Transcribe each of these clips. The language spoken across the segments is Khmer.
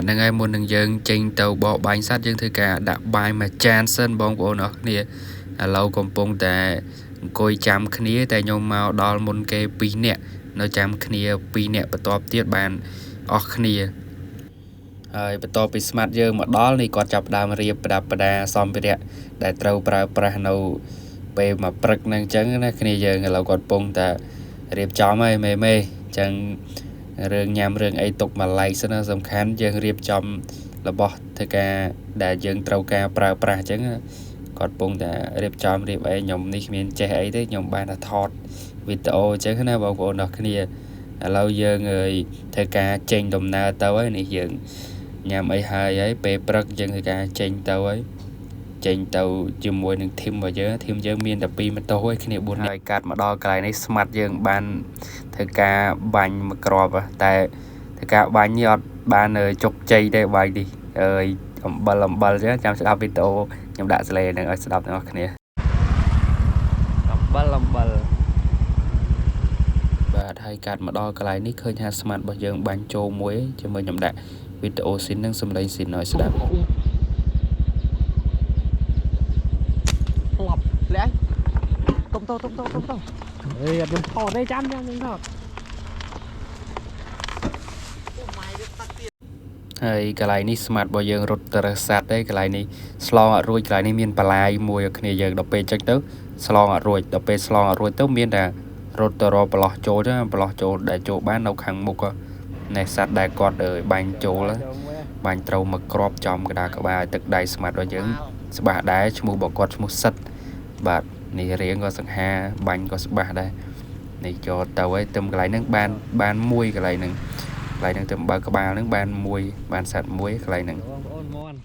បាទហ្នឹងហើយមុននឹងយើងចេញទៅបបបាញ់សัตว์យើងធ្វើការដាក់បាយមួយចានសិនបងប្អូនអរគ្នាឥឡូវកំពុងតែអង្គុយចាំគ្នាតែខ្ញុំមកដល់មុនគេ2នាក់នៅចាំគ្នា2នាក់បន្ទាប់ទៀតបានអស់គ្នាហើយបន្ទាប់ពីស្មាត់យើងមកដល់នេះគាត់ចាប់ដើមរៀបប្រដាប់ប្រដាសម្ភារៈដែលត្រូវប្រើប្រាស់នៅពេលមកព្រឹកហ្នឹងអញ្ចឹងណាគ្នាយើងឥឡូវគាត់កំពុងតែរៀបចំហើយមេអញ្ចឹងរឿងញ៉ាំរឿងអីទុកមួយឡែកសិនណាសំខាន់យើងរៀបចំរបស់ធ្វើការដែលយើងត្រូវការប្រើប្រាស់អញ្ចឹងគាត់កំពុងតែរៀបចំរៀបអីខ្ញុំនេះគ្មានចេះអីទេខ្ញុំបានតែថតវីដេអូអញ្ចឹងណាបងប្អូនអរគ្នាឥឡូវយើងធ្វើការចេញដំណើរទៅហើយនេះយើងញ៉ាំអីហើយពេលព្រឹកយើងធ្វើការចេញទៅហើយចេញទៅជាមួយនឹងធីមរបស់យើងធីមយើងមានតែ2ម៉ូតូឯគ្នា4នាក់ហើយកាត់មកដល់កន្លែងនេះស្មាត់យើងបានធ្វើការបាញ់មួយគ្រាប់តែធ្វើការបាញ់នេះអត់បានជោគជ័យទេបាញ់នេះអំបិលចឹងចាំស្ដាប់វីដេអូខ្ញុំដាក់សលេនឹងឲ្យស្ដាប់ទាំងអស់គ្នាអំបិលបាទហើយកាត់មកដល់កន្លែងនេះឃើញថាស្មាត់របស់យើងបាញ់ចូលមួយជាមួយខ្ញុំដាក់វីដេអូស៊ីននឹងសម្លេងស៊ីនឲ្យស្ដាប់lẽ tôm ê đừng thò đây chăm nha đừng thò ហើយកន្លែងនេះស្មាត់របស់យើងរត់ទៅរើសសัตว์ទេកន្លែងនេះឆ្លងអត់រួចកន្លែងនេះមានបលាយមួយគ្នាយើងដល់ពេលចឹងទៅឆ្លងអត់រួចដល់ពេលឆ្លងអត់រួចទៅមានតែរត់ទៅរកប្រឡោះចូលទេប្រឡោះចូលដែលចូលបាននៅខាងមុខនៃសัตว์ដែលគាត់បាញ់ចូលបាញ់ត្រូវមកក្របចំកដាក្បាលទឹកដៃស្មាត់របស់យើងស្បាស់ដែរឈ្មោះរបស់គាត់ឈ្មោះសិតបាទនេះរៀងក៏សង្ហាបាញ់ក៏ស្បាស់ដែរនេះចូលទៅហើយទៅកន្លែងហ្នឹងបានមួយកន្លែងហ្នឹងទៅបើក្បាលហ្នឹងបានមួយបានសัตว์មួយកន្លែងហ្នឹងបងប្អូនមន់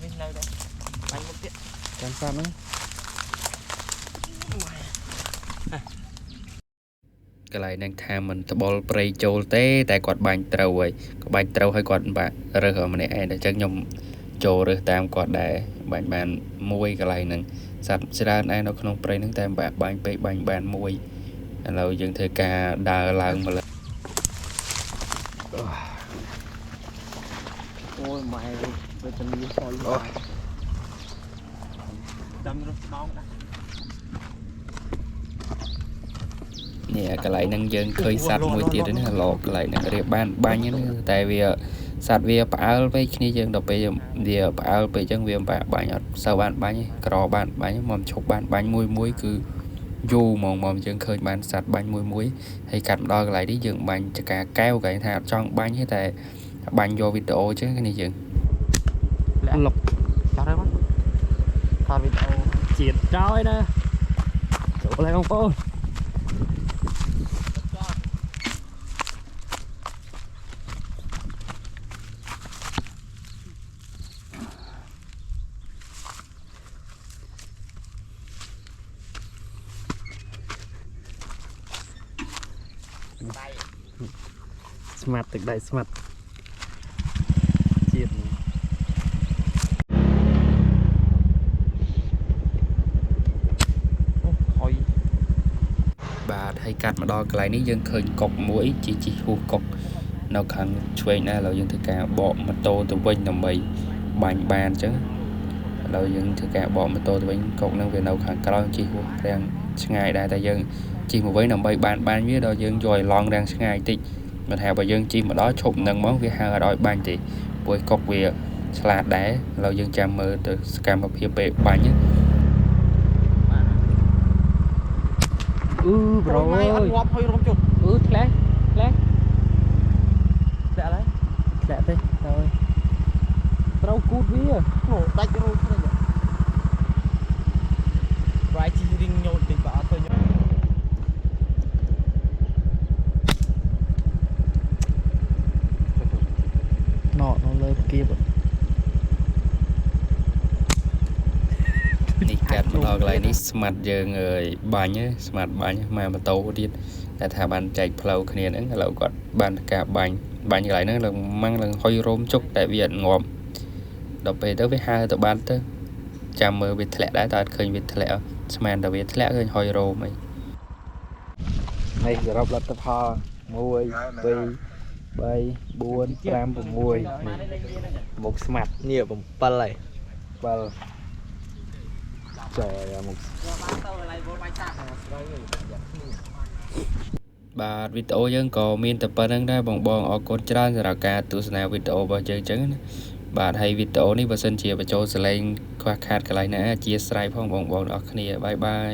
វិញនៅដែរបាញ់មុខទៀតចាំសัตว์ហ្នឹងកន្លែងហ្នឹងថាមិនត្បល់ព្រៃចូលទេតែគាត់បាញ់ត្រូវហើយគាត់បាញ់ត្រូវហើយគាត់បាក់រើសម្នាក់ឯងអញ្ចឹងខ្ញុំចូលរើសតាមគាត់ដែរបាញ់បានមួយកន្លែងហ្នឹងសត្វច្រើនឯនៅក្នុងព្រៃហ្នឹងតែបាញ់ពេកបាញ់បានមួយឥឡូវយើងធ្វើការដើរឡើងមកលើអូយម៉ែវាទៅមានសល់អូយចាំរត់ដងដែរនេះកន្លែងហ្នឹងយើងឃើញសัตว์មួយទៀតណាឡកកន្លែងហ្នឹងរៀបបានបាញ់ហ្នឹងតែវាសัตว์វាផ្អើលពេកគ្នាយើងដល់ពេលវាផ្អើលពេកអញ្ចឹងវាបាញ់អត់សូវបានបាញ់ក្របានបាញ់មកឈប់បានបាញ់មួយគឺយូរហ្មងយើងឃើញបានសัตว์បាញ់មួយហើយកាត់មកដល់កន្លែងនេះយើងបាញ់ចកាកែវកន្លែងថាអត់ចង់បាញ់ទេតែបាញ់យកវីដេអូអញ្ចឹងគ្នាយើងលុកចោះហើយមកថតវីដេអូជាតិចោលណាចូលហើយបងប្អូនស្មាត់ទឹកដៃស្មាត់ជាតិបាទហើយកាត់មកដល់កន្លែងនេះយើងឃើញកុកមួយជីហួសកុកនៅខាងឆ្វេងណាឥឡូវយើងធ្វើការបកម៉ូតូទៅវិញដើម្បីបាញ់បានអញ្ចឹងឥឡូវយើងធ្វើការបកម៉ូតូទៅវិញកុកនឹងវានៅខាងក្រោយជីហួសរាំងឆ្ងាយដែរតែយើងជីមកវិញដើម្បីបានវាដល់យើងយកឲ្យឡងរាំងឆ្ងាយតិចមិនថាបើយើងជីមកដល់ឈប់នឹងមកវាហៅអត់ឲ្យបាញ់ទេព្រោះកុកវាឆ្លាតដែរឥឡូវយើងចាំមើលទៅសកម្មភាពពេលបាញ់ប្រូអត់ងាប់ហើយរំជុតធ្លាក់ហើយធ្លាក់ទេហើយត្រូវគូតវាដាច់រួចព្រៃប្រៃជីរីងញោតតិចបើអត់ទៅnóលើគៀបនេះកាត់មកដល់កន្លែងនេះស្មាត់យើងបាញ់ស្មាត់បាញ់មកម៉ូតូទៀតតែថាបានចែកផ្លូវគ្នាហ្នឹងឥឡូវគាត់បានការបាញ់កន្លែងហ្នឹងឡើងម៉ាំងឡើងហុយរោមជុកតែវាអត់ងាប់ ដល់ពេលទៅវាហើទៅបានទៅចាំមើលវាធ្លាក់ដែរតើឃើញវាធ្លាក់ស្មានតែវាធ្លាក់ឃើញហុយរោមអីនេះសរុបលទ្ធផល1 2 3 4 5 6មុខស្មាត់ នេះ7ហើយ 7trời một បាទវីដេអូយើងក៏មានតែប៉ុណ្្នឹងដែរបងអរគុណច្រើនសម្រាប់ការទស្សនាវីដេអូរបស់យើងអញ្ចឹងណាបាទហើយវីដេអូនេះបើសិនជាបញ្ចូលសលេងខ្វះខាតកន្លែងណាអធិស្ឋានផងបងទាំងអស់គ្នាបាយបាយ